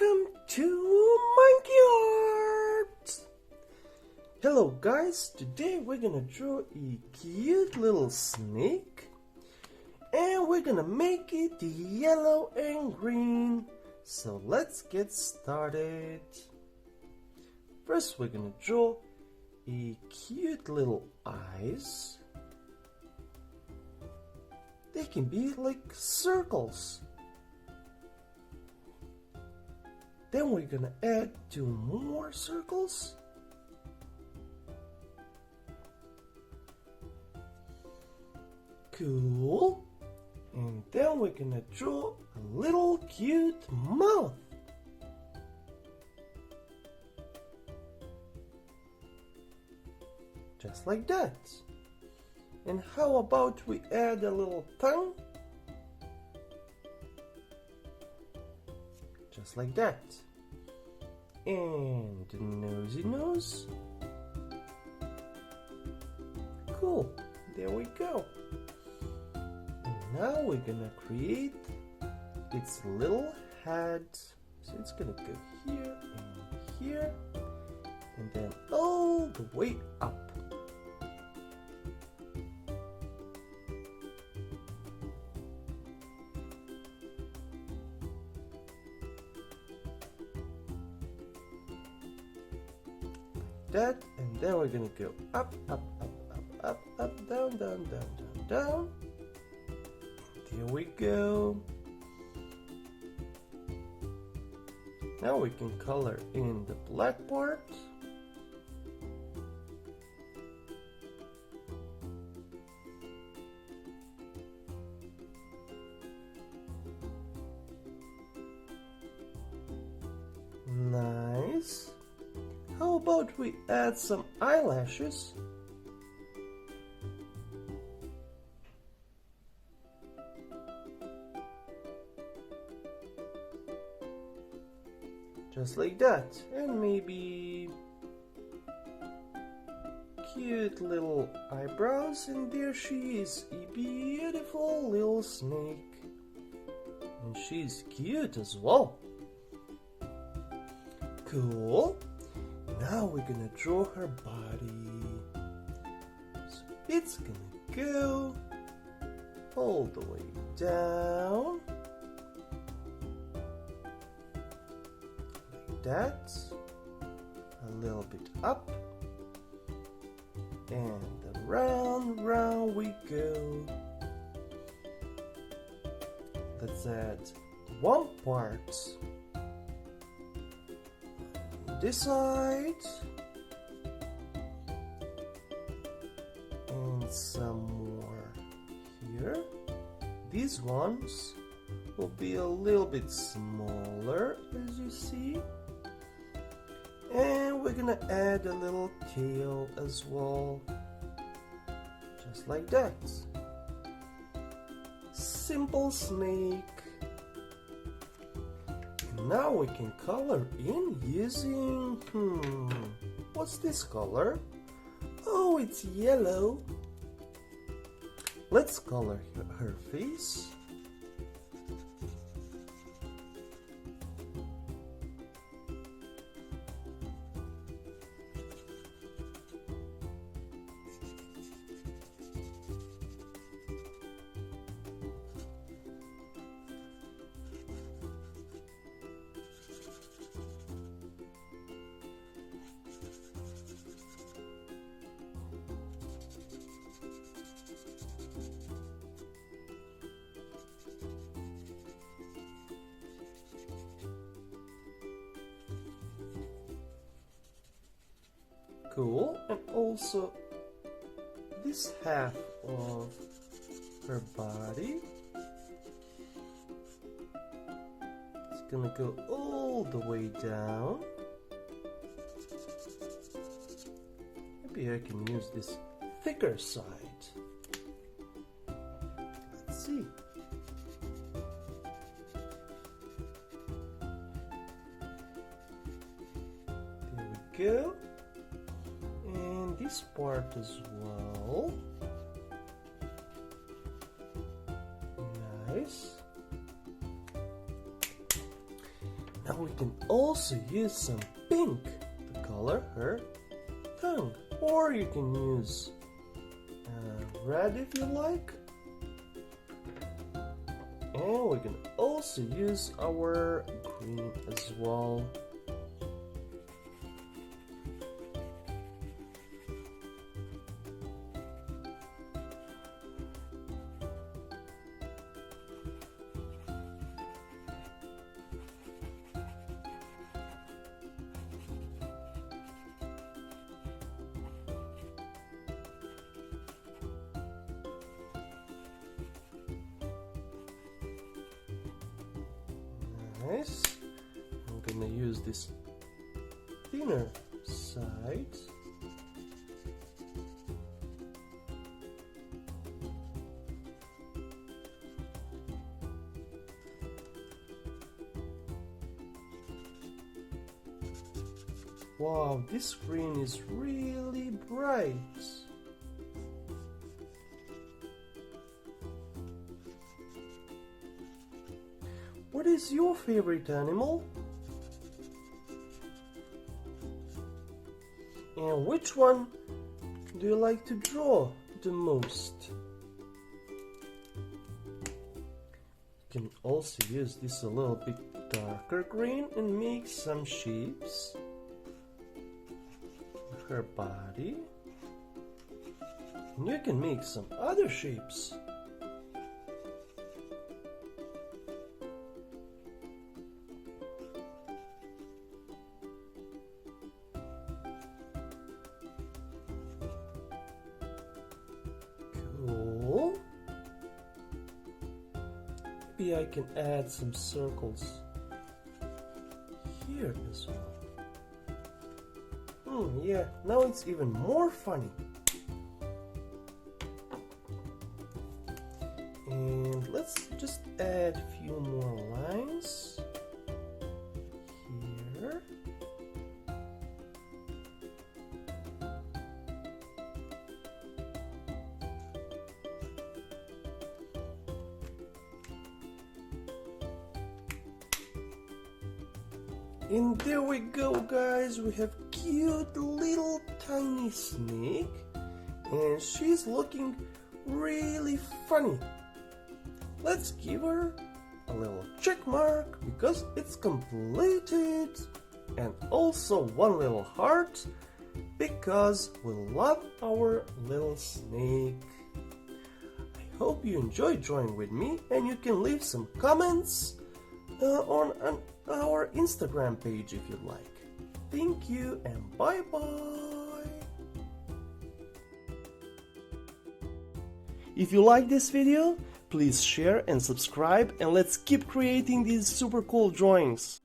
Welcome to Monkey Art! Hello guys, today we're gonna draw a cute little snake and we're gonna make it yellow and green. So let's get started. First we're gonna draw a cute little eyes. They can be like circles. Then we're gonna add 2 more circles. Cool. And then we're gonna draw a little cute mouth. Just like that. And how about we add a little tongue? Just like that. And nosy nose. Cool, there we go. And now we're gonna create its little head. So it's gonna go here and here, and then all the way up. That, and then we're gonna go up, up, up, up, up, up, down, down, down, down, down. There we go. Now we can color in the black part. Nice. How about we add some eyelashes? Just like that. And maybe cute little eyebrows, and there she is, a beautiful little snake. And she's cute as well. Cool. Now we're gonna draw her body. So it's gonna go all the way down. Like that. A little bit up. And round, round we go. Let's add 1 part. This side and some more here. These ones will be a little bit smaller, as you see, and we're gonna add a little tail as well, just like that. Simple snake. Now we can color in using, what's this color? Oh, it's yellow. Let's color her face. Cool, and also this half of her body. It's gonna go all the way down. Maybe I can use this thicker side. Let's see. There we go. This part as well. Nice. Now we can also use some pink to color her tongue, or you can use red if you like. And we can also use our green as well. Nice. I'm gonna use this thinner side. Wow, this screen is really bright. What is your favorite animal? And which one do you like to draw the most? You can also use this a little bit darker green and make some shapes. Her body. And you can make some other shapes. Cool. Maybe I can add some circles here as well. Yeah, now it's even more funny. And let's just add a few more lines here. And there we go, guys. We have cute little tiny snake, and she's looking really funny. Let's give her a little check mark because it's completed, and also one little heart because we love our little snake. I hope you enjoyed drawing with me, and you can leave some comments on our Instagram page if you'd like. Thank you and bye bye. If you like this video, please share and subscribe, and let's keep creating these super cool drawings.